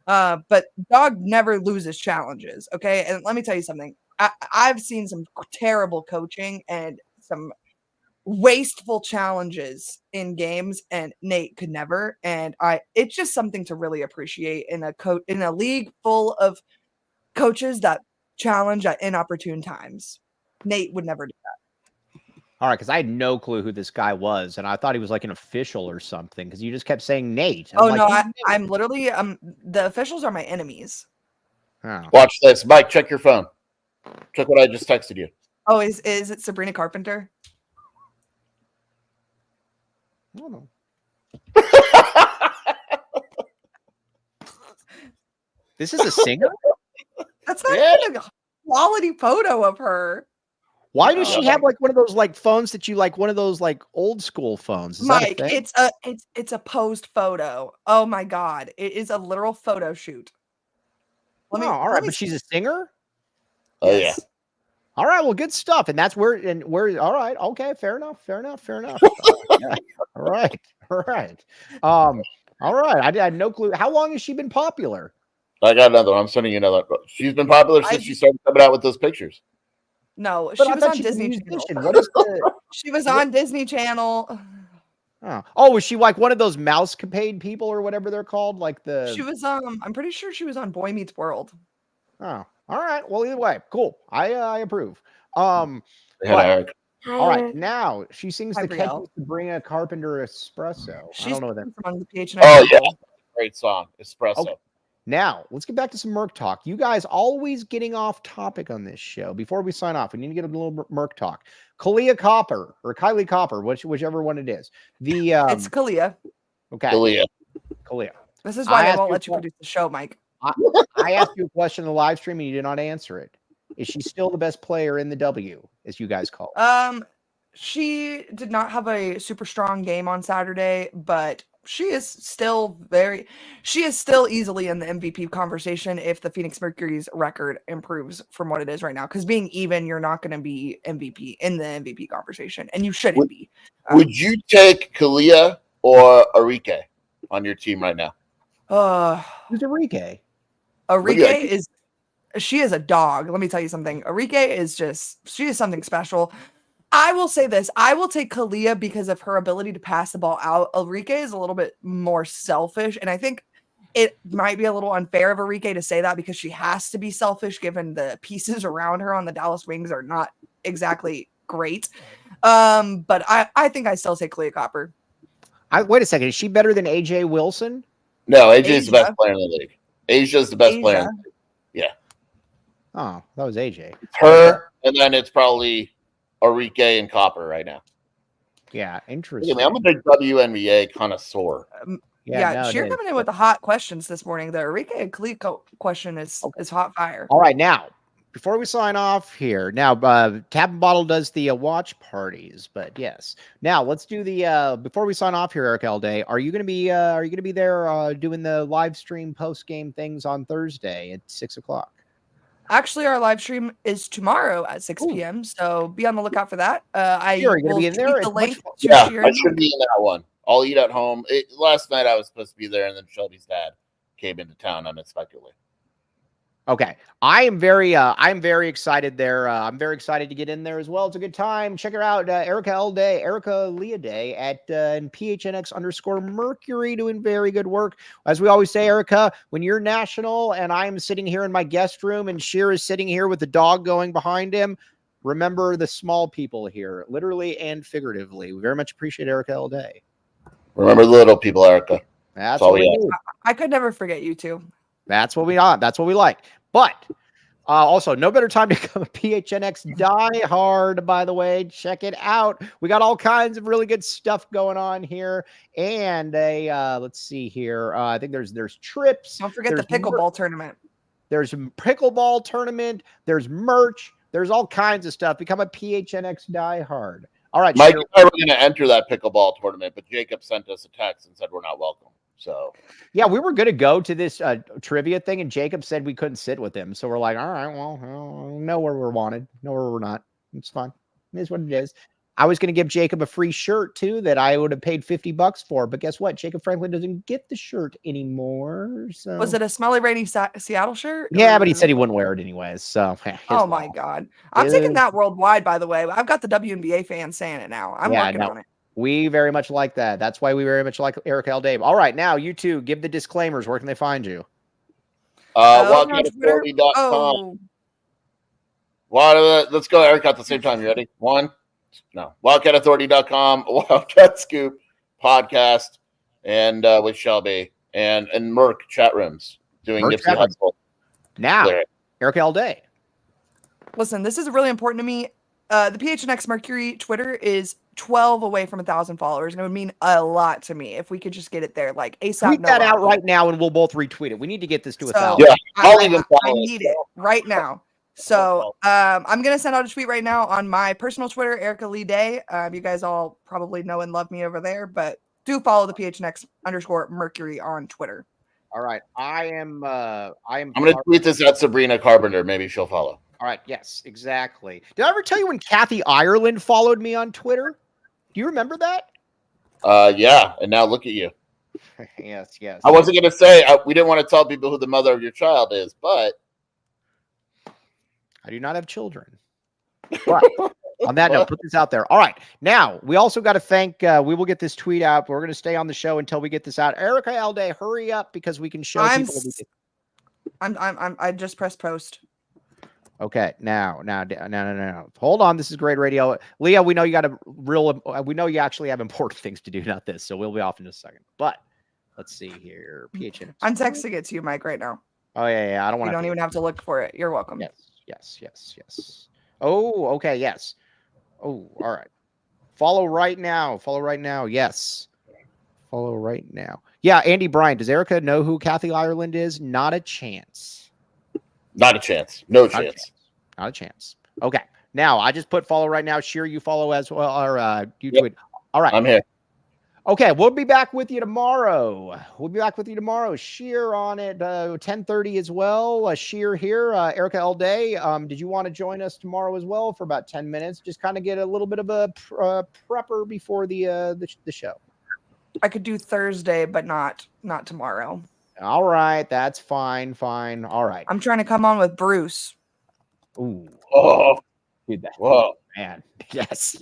But dog never loses challenges, okay? And let me tell you something. I've seen some terrible coaching and some wasteful challenges in games, and Nate could never. And it's just something to really appreciate in a league full of coaches that challenge at inopportune times. Nate would never do that. All right, because I had no clue who this guy was, and I thought he was like an official or something because you just kept saying Nate. I'm literally the officials are my enemies. Oh. Watch this, Mike. Check your phone. Check what I just texted you. Oh, is it Sabrina Carpenter? I don't know. This is a singer? That's not even a quality photo of her. Why does she have like one of those like phones that you like, one of those like old school phones? Is Mike, that a thing? it's a posed photo. Oh my god. It is a literal photo shoot. All right, but she's a singer? Oh yes. yeah. All right, well, good stuff. And that's where all right, okay, fair enough. Yeah. All right. All right. I had no clue. How long has she been popular? I got another one. I'm sending you another. She's been popular since she started coming out with those pictures. No, But she I was thought on she was a Disney Channel. musician. What is the She was on Disney Channel. Oh, was she like one of those mousecapade people or whatever they're called? Like the She was I'm pretty sure she was on Boy Meets World. Oh, all right. Well, either way, cool. I approve. Eric. All right, now she sings Hi, the Brielle. catchy Sabrina Carpenter Espresso. I don't know what that. From the PHNX. Oh yeah, great song, Espresso. Okay. Now let's get back to some Merc talk. You guys always getting off topic on this show. Before we sign off, we need to get a little Merc talk. Kylie Copper, whichever one it is. It's Kalia. Okay, Kalia. This is why they won't let you produce the show, Mike. I asked you a question in the live stream and you did not answer it. Is she still the best player in the W, as you guys call it? She did not have a super strong game on Saturday, but she is still easily in the MVP conversation if the Phoenix Mercury's record improves from what it is right now. Because being even, you're not going to be MVP in the MVP conversation, and you shouldn't be. Would you take Kalia or Erika on your team right now? Who's Erika? Erika she is a dog. Let me tell you something. Erika she is something special. I will say this. I will take Kalia because of her ability to pass the ball out. Erika is a little bit more selfish, and I think it might be a little unfair of Erika to say that because she has to be selfish given the pieces around her on the Dallas Wings are not exactly great. But I think I still take Kalia Copper. Wait a second. Is she better than AJ Wilson? No, AJ is the best player in the league. Asia's the best player in the league. Yeah. Oh, that was AJ. Her, and then it's probably Erika and Copper right now. Yeah, interesting. I'm a big WNBA connoisseur. Scheer coming in with the hot questions this morning. The Erika and Kalia question is hot fire. All right, now before we sign off here, now Tap and Bottle does the watch parties, but yes. Now let's do the before we sign off here, Erika all day. Are you going to be there doing the live stream post game things on Thursday at 6:00? Actually, our live stream is tomorrow at 6 p.m. So be on the lookout for that. I Scheer, are you will going to be in there? the link to Yeah, Scheer. I should be in that one. I'll eat at home. Last night I was supposed to be there, and then Shelby's dad came into town unexpectedly. Okay, I'm very excited there. I'm very excited to get in there as well. It's a good time. Check her out, Erika Leah Day at PHNX_Mercury, doing very good work. As we always say, Erika, when you're national and I'm sitting here in my guest room and Scheer is sitting here with the dog going behind him, remember the small people here, literally and figuratively. We very much appreciate Erika all day. Remember the little people, Erika. That's all we do. I could never forget you two. That's what we are. That's what we like. But also, no better time to become a PHNX diehard, by the way. Check it out. We got all kinds of really good stuff going on here. And let's see here. I think there's trips. Don't forget the pickleball tournament. There's a pickleball tournament. There's merch. There's all kinds of stuff. Become a PHNX diehard. All right, Mike and I were going to enter that pickleball tournament, but Jacob sent us a text and said we're not welcome. So yeah, we were going to go to this trivia thing, and Jacob said we couldn't sit with him. So we're like, all right, well, know where we're wanted, know where we're not. It's fine. It is what it is. I was going to give Jacob a free shirt too that I would have paid $50 for, but guess what? Jacob Franklin doesn't get the shirt anymore. So was it a Smelly Rainy Seattle shirt? Yeah, but he said he wouldn't wear it anyways. So oh my God, I'm taking that worldwide. By the way, I've got the WNBA fans saying it now. I'm working on it. We very much like that. That's why we very much like Erika L. Dave. All right, now you two give the disclaimers. Where can they find you? Wildcat40.com. Let's go, Erika, at the same time. You ready? Wildcat40.com, Wildcat Scoop podcast, and with Shelby and Merc chat rooms doing Gibson High School. Now, Erika L. Day. Listen, this is really important to me. The PHNX Mercury Twitter is 12 away from 1,000 followers, and it would mean a lot to me if we could just get it there, like ASAP. Tweet that out right now, and we'll both retweet it. We need to get this to 1,000. Yeah, I need it right now. So I'm gonna send out a tweet right now on my personal Twitter, Erika Lee Day. You guys all probably know and love me over there, but do follow the PHNX_Mercury on Twitter. All right, I'm gonna tweet this at Sabrina Carpenter. Maybe she'll follow. All right, yes, exactly. Did I ever tell you when Kathy Ireland followed me on Twitter? Do you remember that? Yeah, and now look at you. Yes. I wasn't gonna say we didn't want to tell people who the mother of your child is, but I do not have children. But on that note, put this out there. All right. Now, we also got to thank, we will get this tweet out. We're going to stay on the show until we get this out. Erika L. Day, hurry up because we can show people. I just pressed post. Okay. Now. Hold on. This is great radio. Leah, we know you got we know you actually have important things to do, not this. So we'll be off in just a second. But let's see here. PHN. I'm texting it to you, Mike, right now. Oh, yeah. I don't want to. You don't even have to look for it. You're welcome. Yes. Oh, okay. Yes. Oh, all right. Follow right now. Yes. Follow right now. Yeah. Andy Bryan, does Erika know who Kathy Ireland is? Not a chance. Not a chance. No chance. Not a chance. Okay. Now I just put follow right now. Scheer, you follow as well. Or you tweet. All right. I'm here. Okay, we'll be back with you tomorrow. Scheer on it, 10:30 as well. Scheer here, Erika L. Day. Did you want to join us tomorrow as well for about 10 minutes? Just kind of get a little bit of a prepper before the show. I could do Thursday, but not tomorrow. All right, that's fine. All right. I'm trying to come on with Bruce. Ooh. Oh, Did that. whoa. Man, yes.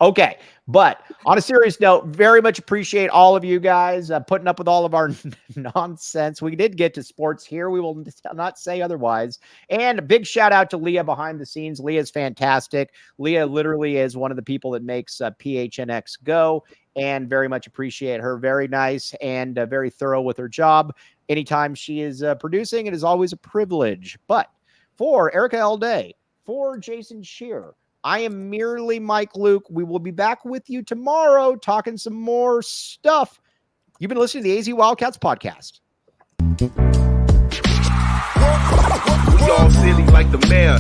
Okay, but on a serious note, very much appreciate all of you guys putting up with all of our nonsense. We did get to sports here. We will not say otherwise. And a big shout out to Leah behind the scenes. Leah's fantastic. Leah literally is one of the people that makes PHNX go, and very much appreciate her. Very nice and very thorough with her job. Anytime she is producing, it is always a privilege. But for Erika L. Day, for Jason Scheer, I am merely Mike Luke. We will be back with you tomorrow talking some more stuff. You've been listening to the AZ Wildcats podcast. We all silly like the mayor.